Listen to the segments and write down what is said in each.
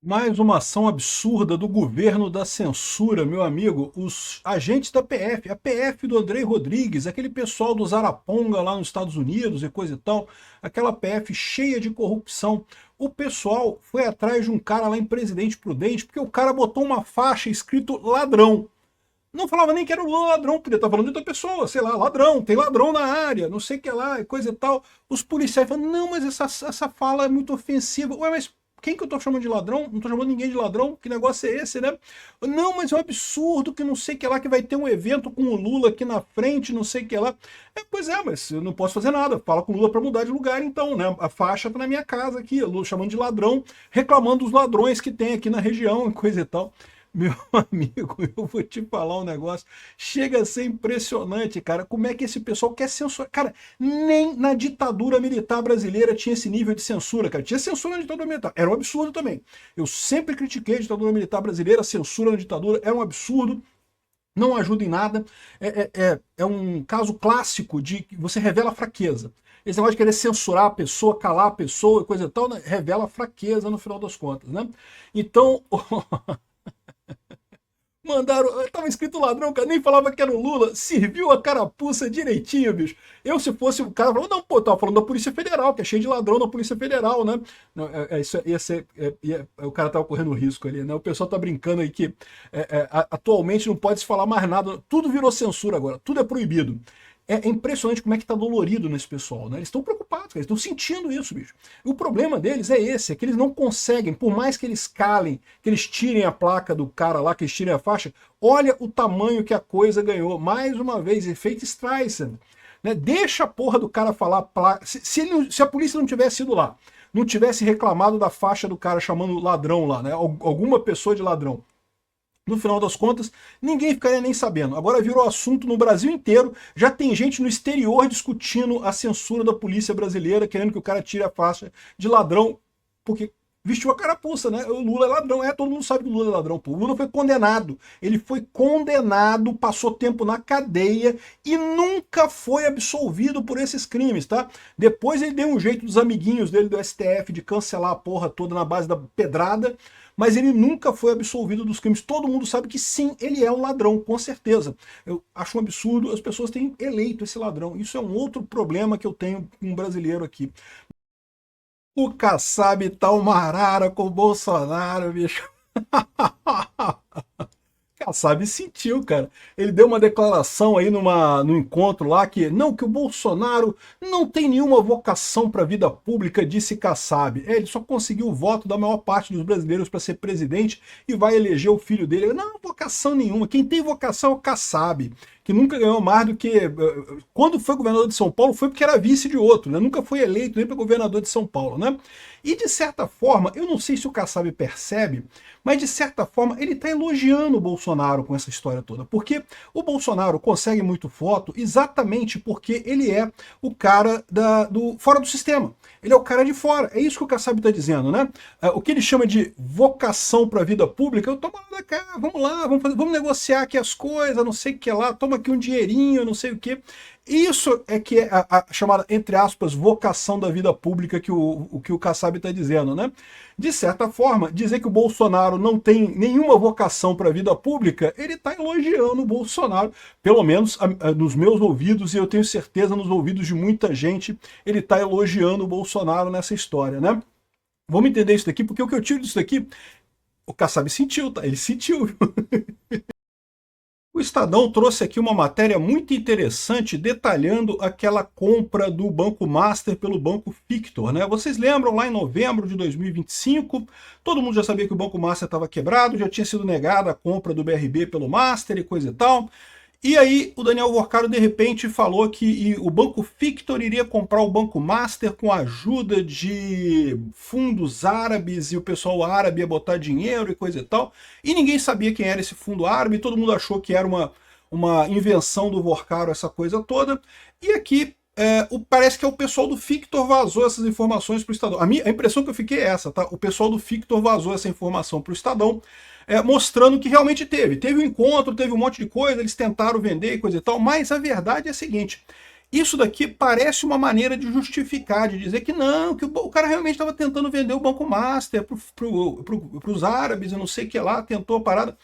Mais uma ação absurda do governo da censura, meu amigo. Os agentes da PF, a PF do Andrei Rodrigues, aquele pessoal do Zaraponga lá nos Estados Unidos e coisa e tal, aquela PF cheia de corrupção. O pessoal foi atrás de um cara lá em Presidente Prudente porque o cara botou uma faixa escrito ladrão. Não falava nem que era o Lula ladrão, podia estar falando de outra pessoa, sei lá, ladrão, tem ladrão na área, não sei o que lá, e coisa e tal. Os policiais falam, não, mas essa fala é muito ofensiva. Ué, mas quem que eu tô chamando de ladrão? Não tô chamando ninguém de ladrão, que negócio é esse, né? Não, mas é um absurdo que não sei o que lá, que vai ter um evento com o Lula aqui na frente, não sei o que lá. Pois é, mas eu não posso fazer nada, fala com o Lula para mudar de lugar então, né? A faixa tá na minha casa aqui, Lula chamando de ladrão, reclamando dos ladrões que tem aqui na região, e coisa e tal. Meu amigo, eu vou te falar um negócio. Chega a ser impressionante, cara. Como é que esse pessoal quer censurar? Cara, nem na ditadura militar brasileira tinha esse nível de censura, cara. Tinha censura na ditadura militar. Era um absurdo também. Eu sempre critiquei a ditadura militar brasileira, a censura na ditadura era um absurdo. Não ajuda em nada. É um caso clássico de que você revela fraqueza. Esse negócio de querer censurar a pessoa, calar a pessoa, coisa e tal, né? Revela fraqueza no final das contas, né? Então, mandaram, tava escrito ladrão, cara, nem falava que era o Lula, serviu a carapuça direitinho, bicho. Eu, se fosse o cara, falou, não, pô, tava falando da Polícia Federal, que é cheio de ladrão na Polícia Federal, né? Não, isso ia ser, o cara tava correndo risco ali, né? O pessoal tá brincando aí que atualmente não pode se falar mais nada, tudo virou censura agora, tudo é proibido. É impressionante como é que tá dolorido nesse pessoal, né? Eles estão preocupados, eles estão sentindo isso, bicho. E o problema deles é esse, é que eles não conseguem, por mais que eles calem, que eles tirem a placa do cara lá, que eles tirem a faixa, olha o tamanho que a coisa ganhou. Mais uma vez, efeito Streisand. Né? Deixa a porra do cara falar a placa. Se a polícia não tivesse ido lá, não tivesse reclamado da faixa do cara chamando ladrão lá, né? Alguma pessoa de ladrão, no final das contas, ninguém ficaria nem sabendo. Agora virou assunto no Brasil inteiro, já tem gente no exterior discutindo a censura da polícia brasileira, querendo que o cara tire a faixa de ladrão, porque vestiu a carapuça, né? O Lula é ladrão, todo mundo sabe que o Lula é ladrão, pô. O Lula foi condenado, ele foi condenado, passou tempo na cadeia e nunca foi absolvido por esses crimes, tá? Depois ele deu um jeito dos amiguinhos dele do STF de cancelar a porra toda na base da pedrada, mas ele nunca foi absolvido dos crimes. Todo mundo sabe que sim, ele é um ladrão, com certeza. Eu acho um absurdo as pessoas terem eleito esse ladrão. Isso é um outro problema que eu tenho com um brasileiro aqui. O Kassab tá uma arara com o Bolsonaro, bicho. Kassab sentiu, cara. Ele deu uma declaração aí no encontro lá que não, que o Bolsonaro não tem nenhuma vocação para a vida pública, disse Kassab. Ele só conseguiu o voto da maior parte dos brasileiros para ser presidente e vai eleger o filho dele. Não, vocação nenhuma. Quem tem vocação é o Kassab, que nunca ganhou mais do que... Quando foi governador de São Paulo foi porque era vice de outro, né? Nunca foi eleito nem para governador de São Paulo, né? E de certa forma, eu não sei se o Kassab percebe, mas de certa forma ele está elogiando o Bolsonaro com essa história toda, porque o Bolsonaro consegue muito voto exatamente porque ele é o cara do fora do sistema. Ele é o cara de fora. É isso que o Kassab está dizendo, né? O que ele chama de vocação para a vida pública, eu tomo lá cá, vamos lá, vamos negociar aqui as coisas, não sei o que lá, toma aqui um dinheirinho, não sei o que. Isso é que é a chamada, entre aspas, vocação da vida pública que o Kassab está dizendo, né? De certa forma, dizer que o Bolsonaro não tem nenhuma vocação para a vida pública, ele está elogiando o Bolsonaro, pelo menos nos meus ouvidos, e eu tenho certeza nos ouvidos de muita gente, ele está elogiando o Bolsonaro nessa história, né? Vamos entender isso daqui, porque o que eu tiro disso daqui, o Kassab sentiu, tá? Ele sentiu. O Estadão trouxe aqui uma matéria muito interessante detalhando aquela compra do Banco Master pelo Banco Victor, né? Vocês lembram lá em novembro de 2025, todo mundo já sabia que o Banco Master estava quebrado, já tinha sido negada a compra do BRB pelo Master e coisa e tal. E aí o Daniel Vorcaro de repente falou que o Banco Victor iria comprar o Banco Master com a ajuda de fundos árabes e o pessoal árabe ia botar dinheiro e coisa e tal. E ninguém sabia quem era esse fundo árabe, todo mundo achou que era uma invenção do Vorcaro, essa coisa toda. E aqui parece que é o pessoal do Victor vazou essas informações para o Estadão. A impressão que eu fiquei é essa, tá? O pessoal do Victor vazou essa informação para o Estadão, mostrando que realmente teve. Teve um encontro, teve um monte de coisa, eles tentaram vender e coisa e tal, mas a verdade é a seguinte: Isso daqui parece uma maneira de justificar, de dizer que não, que o cara realmente estava tentando vender o Banco Master para os árabes, eu não sei o que lá, tentou a parada.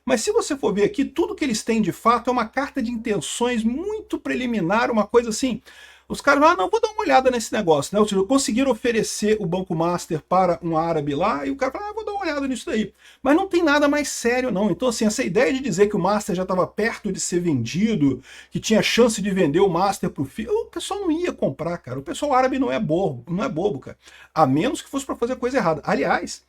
Mas se você for ver aqui, tudo que eles têm de fato é uma carta de intenções muito preliminar, uma coisa assim. Os caras falam, não, vou dar uma olhada nesse negócio, né? Ou seja, conseguiram oferecer o Banco Master para um árabe lá, e o cara fala, vou dar uma olhada nisso daí. Mas não tem nada mais sério, não. Então, assim, essa ideia de dizer que o Master já estava perto de ser vendido, que tinha chance de vender o Master para o filho, o pessoal não ia comprar, cara. O pessoal árabe não é bobo, não é bobo, cara. A menos que fosse para fazer coisa errada. Aliás,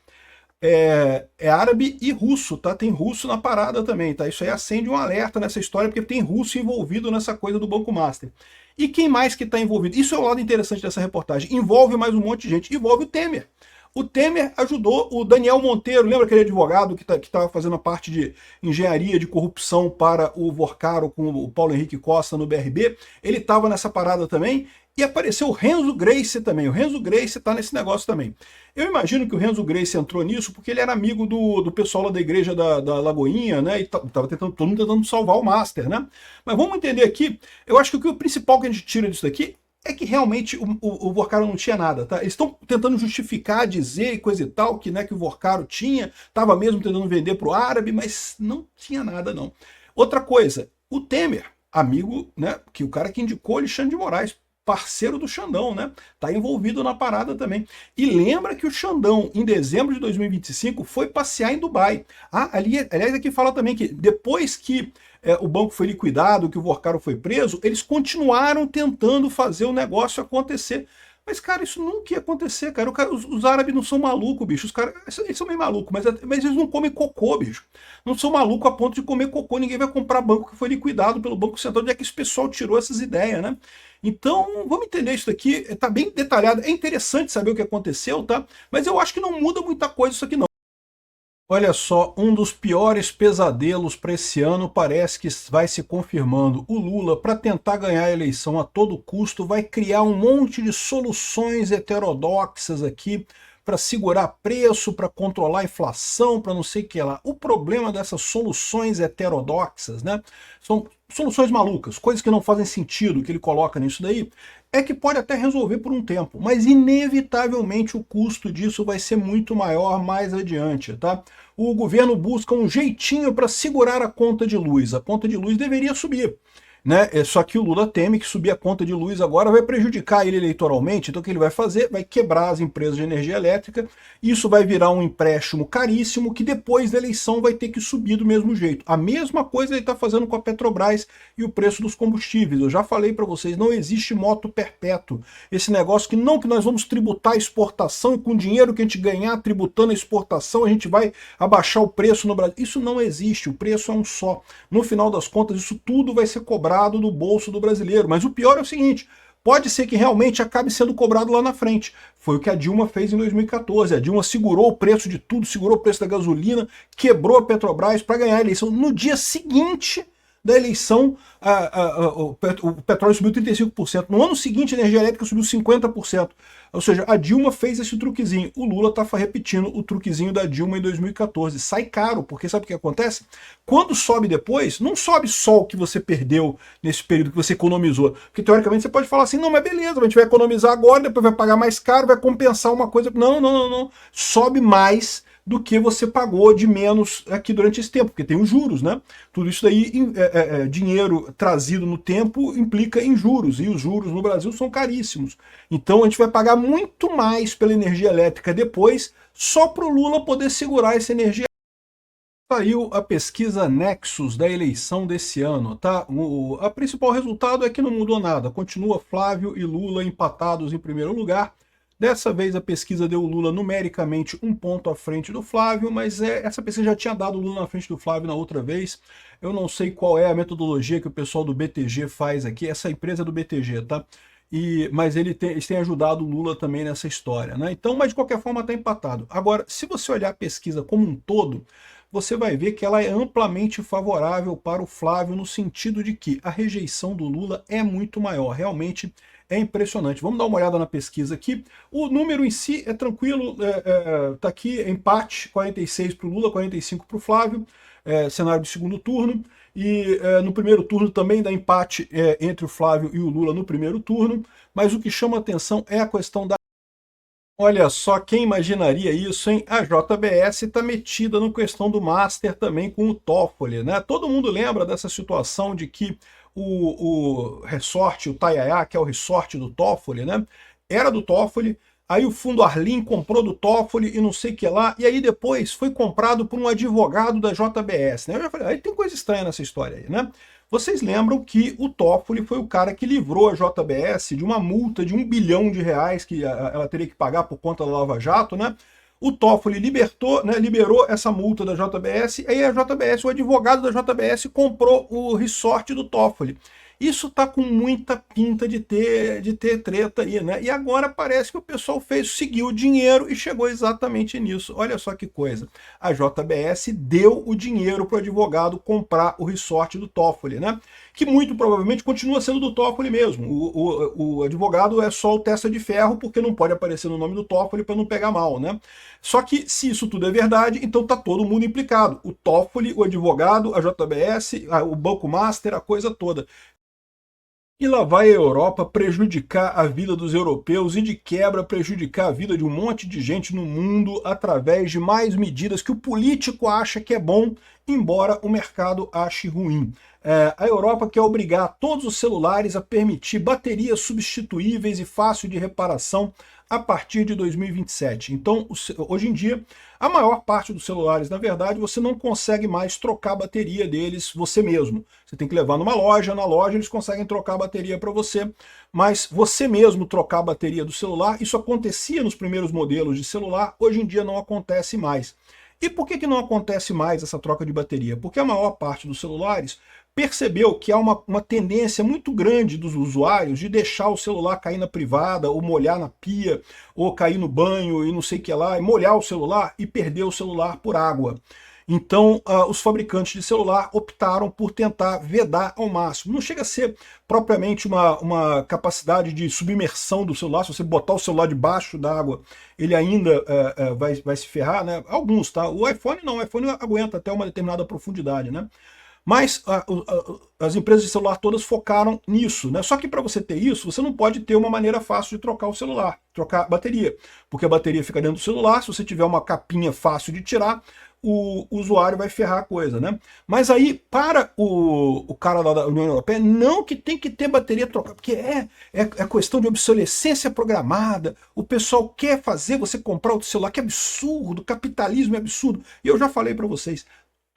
é árabe e russo, tá? Tem russo na parada também, tá? Isso aí acende um alerta nessa história, porque tem russo envolvido nessa coisa do Banco Master. E quem mais que está envolvido? Isso é o lado interessante dessa reportagem. Envolve mais um monte de gente. Envolve o Temer. O Temer ajudou o Daniel Monteiro, lembra aquele advogado que estava fazendo a parte de engenharia de corrupção para o Vorcaro com o Paulo Henrique Costa no BRB? Ele estava nessa parada também. E apareceu o Renzo Grace também. O Renzo Grace está nesse negócio também. Eu imagino que o Renzo Grace entrou nisso porque ele era amigo do pessoal lá da igreja da Lagoinha, né? E estava tentando, todo mundo tentando salvar o Master, né? Mas vamos entender aqui. Eu acho que o principal que a gente tira disso daqui é que realmente o Vorcaro não tinha nada, tá? Eles estão tentando justificar, dizer e coisa e tal, que, né, que o Vorcaro tinha, estava mesmo tentando vender para o árabe, mas não tinha nada, não. Outra coisa, o Temer, amigo, né, que o cara que indicou Alexandre de Moraes, parceiro do Xandão, né? Tá envolvido na parada também. E lembra que o Xandão, em dezembro de 2025, foi passear em Dubai. Aliás, aqui fala também que depois que o banco foi liquidado, que o Vorcaro foi preso, eles continuaram tentando fazer o negócio acontecer. Mas, cara, isso nunca ia acontecer, cara. Os árabes não são malucos, bicho. Os caras, eles são meio malucos, mas eles não comem cocô, bicho. Não são malucos a ponto de comer cocô. Ninguém vai comprar banco que foi liquidado pelo Banco Central. Onde é que esse pessoal tirou essas ideias, né? Então, vamos entender isso daqui. Tá bem detalhado. É interessante saber o que aconteceu, tá? Mas eu acho que não muda muita coisa isso aqui, não. Olha só, um dos piores pesadelos para esse ano parece que vai se confirmando. O Lula, para tentar ganhar a eleição a todo custo, vai criar um monte de soluções heterodoxas aqui para segurar preço, para controlar a inflação, para não sei o que lá. O problema dessas soluções heterodoxas, né, são soluções malucas, coisas que não fazem sentido que ele coloca nisso daí, é que pode até resolver por um tempo, mas inevitavelmente o custo disso vai ser muito maior mais adiante, tá? O governo busca um jeitinho para segurar a conta de luz. A conta de luz deveria subir, né? Só que o Lula teme que subir a conta de luz agora vai prejudicar ele eleitoralmente, então o que ele vai fazer? Vai quebrar as empresas de energia elétrica, isso vai virar um empréstimo caríssimo que depois da eleição vai ter que subir do mesmo jeito. A mesma coisa ele está fazendo com a Petrobras e o preço dos combustíveis. Eu já falei para vocês, não existe moto perpétuo. Esse negócio que nós vamos tributar a exportação e com o dinheiro que a gente ganhar tributando a exportação a gente vai abaixar o preço no Brasil. Isso não existe, o preço é um só. No final das contas, isso tudo vai ser cobrado do bolso do brasileiro. Mas o pior é o seguinte, pode ser que realmente acabe sendo cobrado lá na frente. Foi o que a Dilma fez em 2014. A Dilma segurou o preço de tudo, segurou o preço da gasolina, quebrou a Petrobras para ganhar a eleição. No dia seguinte da eleição, o petróleo subiu 35%. No ano seguinte, a energia elétrica subiu 50%. Ou seja, a Dilma fez esse truquezinho. O Lula está repetindo o truquezinho da Dilma em 2014. Sai caro, porque sabe o que acontece? Quando sobe depois, não sobe só o que você perdeu nesse período que você economizou. Porque teoricamente você pode falar assim, não, mas beleza, a gente vai economizar agora, depois vai pagar mais caro, vai compensar uma coisa. Não, não, não, não. Sobe mais do que você pagou de menos aqui durante esse tempo, porque tem os juros, né? Tudo isso daí, dinheiro trazido no tempo implica em juros, e os juros no Brasil são caríssimos. Então a gente vai pagar muito mais pela energia elétrica depois, só para o Lula poder segurar essa energia. Saiu a pesquisa Nexus da eleição desse ano, tá? A principal resultado é que não mudou nada, continua Flávio e Lula empatados em primeiro lugar. Dessa vez a pesquisa deu o Lula numericamente um ponto à frente do Flávio, mas essa pesquisa já tinha dado o Lula na frente do Flávio na outra vez. Eu não sei qual é a metodologia que o pessoal do BTG faz aqui, essa empresa é do BTG, tá? Mas eles têm ajudado o Lula também nessa história, né? Então, mas de qualquer forma está empatado. Agora, se você olhar a pesquisa como um todo, você vai ver que ela é amplamente favorável para o Flávio no sentido de que a rejeição do Lula é muito maior, realmente é impressionante. Vamos dar uma olhada na pesquisa aqui. O número em si é tranquilo, tá aqui, empate, 46 para o Lula, 45 para o Flávio, cenário de segundo turno. e no primeiro turno também dá empate entre o Flávio e o Lula no primeiro turno, mas o que chama atenção é a questão da... Olha só, quem imaginaria isso, hein? A JBS está metida na questão do Master também com o Toffoli, né? Todo mundo lembra dessa situação de que o resort, o Taiaiá, que é o resort do Toffoli, né? Era do Toffoli, aí o fundo Arlim comprou do Toffoli e não sei o que lá, e aí depois foi comprado por um advogado da JBS, né? Eu já falei, aí tem coisa estranha nessa história aí, né? Vocês lembram que o Toffoli foi o cara que livrou a JBS de uma multa de R$1 bilhão que ela teria que pagar por conta da Lava Jato, né? O Toffoli liberou essa multa da JBS, aí a JBS, o advogado da JBS comprou o resort do Toffoli. Isso tá com muita pinta de ter treta aí, né? E agora parece que o pessoal seguiu o dinheiro e chegou exatamente nisso. Olha só que coisa. A JBS deu o dinheiro para o advogado comprar o resort do Toffoli, né? Que muito provavelmente continua sendo do Toffoli mesmo. O advogado é só o testa de ferro, porque não pode aparecer no nome do Toffoli para não pegar mal, né? Só que se isso tudo é verdade, então tá todo mundo implicado. O Toffoli, o advogado, a JBS, o Banco Master, a coisa toda. E lá vai a Europa prejudicar a vida dos europeus e de quebra prejudicar a vida de um monte de gente no mundo através de mais medidas que o político acha que é bom, embora o mercado ache ruim. A Europa quer obrigar todos os celulares a permitir baterias substituíveis e fácil de reparação a partir de 2027. Então, hoje em dia, a maior parte dos celulares, na verdade, você não consegue mais trocar a bateria deles você mesmo. Você tem que levar numa loja, na loja eles conseguem trocar a bateria para você, mas você mesmo trocar a bateria do celular, isso acontecia nos primeiros modelos de celular, hoje em dia não acontece mais. E por que não acontece mais essa troca de bateria? Porque a maior parte dos celulares percebeu que há uma tendência muito grande dos usuários de deixar o celular cair na privada, ou molhar na pia, ou cair no banho e não sei o que lá, e molhar o celular e perder o celular por água. Então, os fabricantes de celular optaram por tentar vedar ao máximo. Não chega a ser propriamente uma capacidade de submersão do celular. Se você botar o celular debaixo d'água, ele ainda vai se ferrar, né? Alguns, tá? O iPhone não, o iPhone aguenta até uma determinada profundidade, né? Mas as empresas de celular todas focaram nisso, né? Só que para você ter isso, você não pode ter uma maneira fácil de trocar o celular, trocar a bateria, porque a bateria fica dentro do celular, se você tiver uma capinha fácil de tirar, o usuário vai ferrar a coisa, né? Mas aí, para o cara lá da União Europeia, não que tem que ter bateria trocada, porque é questão de obsolescência programada, o pessoal quer fazer você comprar outro celular, que absurdo, capitalismo é absurdo. E eu já falei para vocês,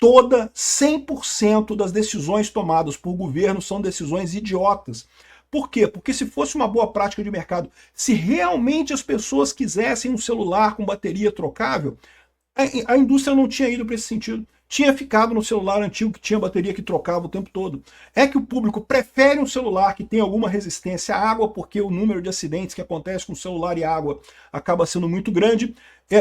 100% das decisões tomadas por governo são decisões idiotas. Por quê? Porque se fosse uma boa prática de mercado, se realmente as pessoas quisessem um celular com bateria trocável, a indústria não tinha ido para esse sentido. Tinha ficado no celular antigo que tinha bateria que trocava o tempo todo. É que o público prefere um celular que tem alguma resistência à água, porque o número de acidentes que acontece com celular e água acaba sendo muito grande,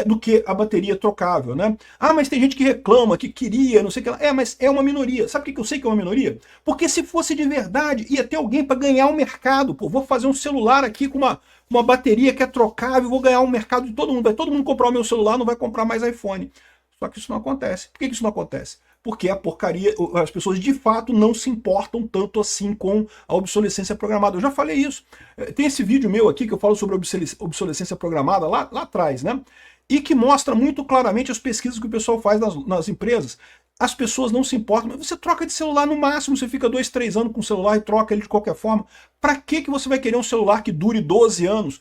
do que a bateria trocável, né? Ah, mas tem gente que reclama, que queria, não sei o que lá. Mas é uma minoria. Sabe por que eu sei que é uma minoria? Porque se fosse de verdade, ia ter alguém para ganhar o mercado. Pô, vou fazer um celular aqui com uma bateria que é trocável, vou ganhar um mercado de todo mundo. Vai todo mundo comprar o meu celular, não vai comprar mais iPhone. Só que isso não acontece. Por que isso não acontece? Porque a porcaria, as pessoas de fato não se importam tanto assim com a obsolescência programada. Eu já falei isso. Tem esse vídeo meu aqui que eu falo sobre obsolescência programada lá atrás, né? E que mostra muito claramente as pesquisas que o pessoal faz nas empresas. As pessoas não se importam, mas você troca de celular no máximo, você fica 2, 3 anos com o celular e troca ele de qualquer forma. Para que você vai querer um celular que dure 12 anos?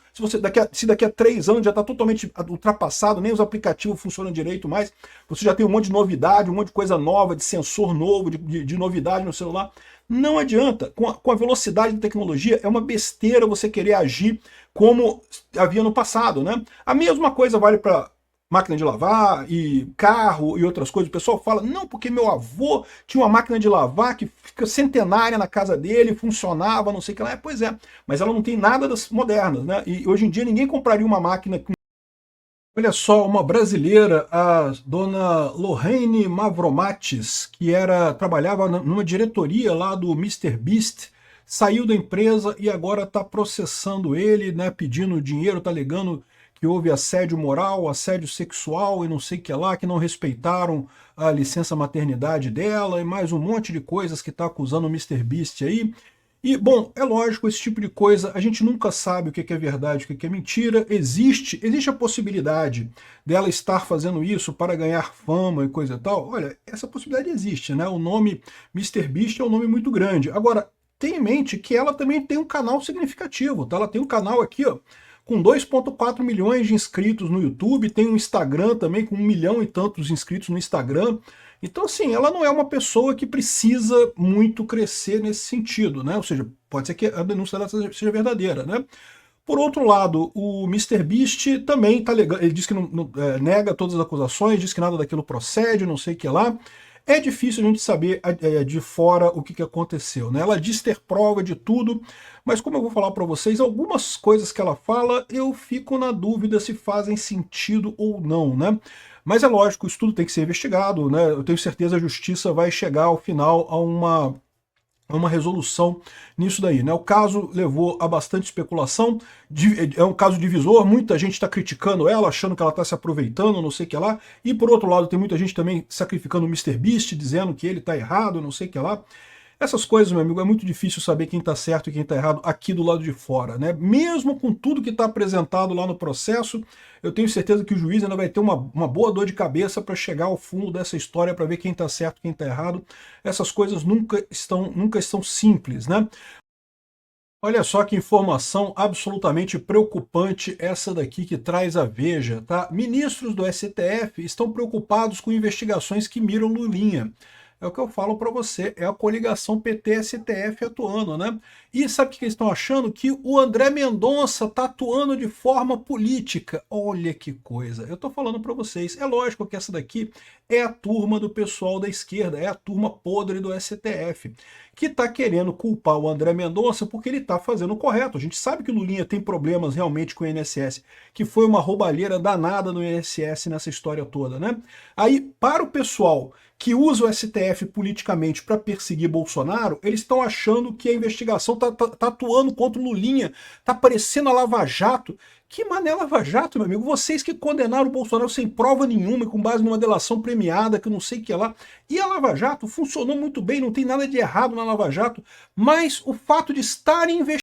Se daqui a 3 anos já está totalmente ultrapassado, nem os aplicativos funcionam direito mais, você já tem um monte de novidade, um monte de coisa nova, de sensor novo, de novidade no celular. Não adianta. Com a velocidade da tecnologia, é uma besteira você querer agir como havia no passado, né? A mesma coisa vale para máquina de lavar e carro e outras coisas. O pessoal fala, não, porque meu avô tinha uma máquina de lavar que fica centenária na casa dele, funcionava, não sei o que lá. Pois é, mas ela não tem nada das modernas, né? E hoje em dia ninguém compraria uma máquina com... Olha só, uma brasileira, a dona Lorraine Mavromatis, que trabalhava numa diretoria lá do Mister Beast, saiu da empresa e agora está processando ele, né, pedindo dinheiro, está alegando que houve assédio moral, assédio sexual e não sei o que lá, que não respeitaram a licença maternidade dela e mais um monte de coisas que está acusando o MrBeast aí. E, bom, é lógico, esse tipo de coisa, a gente nunca sabe o que é verdade, o que é mentira. Existe a possibilidade dela estar fazendo isso para ganhar fama e coisa e tal. Olha, essa possibilidade existe, né? O nome MrBeast é um nome muito grande. Agora, tenha em mente que ela também tem um canal significativo, tá? Ela tem um canal aqui, ó, com 2,4 milhões de inscritos no YouTube, tem um Instagram também com 1 milhão e tantos inscritos no Instagram. Então, assim, ela não é uma pessoa que precisa muito crescer nesse sentido, né? Ou seja, pode ser que a denúncia dela seja verdadeira, né? Por outro lado, o MrBeast também tá legal, ele diz que nega todas as acusações, diz que nada daquilo procede, não sei o que lá. É difícil a gente saber de fora o que aconteceu, né? Ela diz ter prova de tudo, mas como eu vou falar para vocês, algumas coisas que ela fala, eu fico na dúvida se fazem sentido ou não, né? Mas é lógico, isso tudo tem que ser investigado, né? Eu tenho certeza que a justiça vai chegar ao final a uma resolução nisso daí, né? O caso levou a bastante especulação, é um caso divisor, muita gente está criticando ela, achando que ela está se aproveitando, não sei o que lá, e por outro lado tem muita gente também sacrificando o MrBeast, dizendo que ele está errado, não sei o que lá. Essas coisas, meu amigo, é muito difícil saber quem está certo e quem está errado aqui do lado de fora, né? Mesmo com tudo que está apresentado lá no processo, eu tenho certeza que o juiz ainda vai ter uma boa dor de cabeça para chegar ao fundo dessa história, para ver quem está certo e quem está errado. Essas coisas nunca estão simples, né? Olha só que informação absolutamente preocupante essa daqui que traz a Veja, tá? Ministros do STF estão preocupados com investigações que miram Lulinha. É o que eu falo para você, é a coligação PT-STF atuando, né? E sabe o que eles estão achando? Que o André Mendonça está atuando de forma política. Olha que coisa. Eu estou falando para vocês, é lógico que essa daqui é a turma do pessoal da esquerda, é a turma podre do STF, que está querendo culpar o André Mendonça porque ele está fazendo o correto. A gente sabe que o Lulinha tem problemas realmente com o INSS, que foi uma roubalheira danada no INSS nessa história toda, né? Aí, para o pessoal que usa o STF politicamente para perseguir Bolsonaro, eles estão achando que a investigação tá atuando contra o Lulinha, tá parecendo a Lava Jato. Que mané Lava Jato, meu amigo? Vocês que condenaram o Bolsonaro sem prova nenhuma, com base numa delação premiada, que não sei o que lá. E a Lava Jato funcionou muito bem, não tem nada de errado na Lava Jato, mas o fato de estarem investigando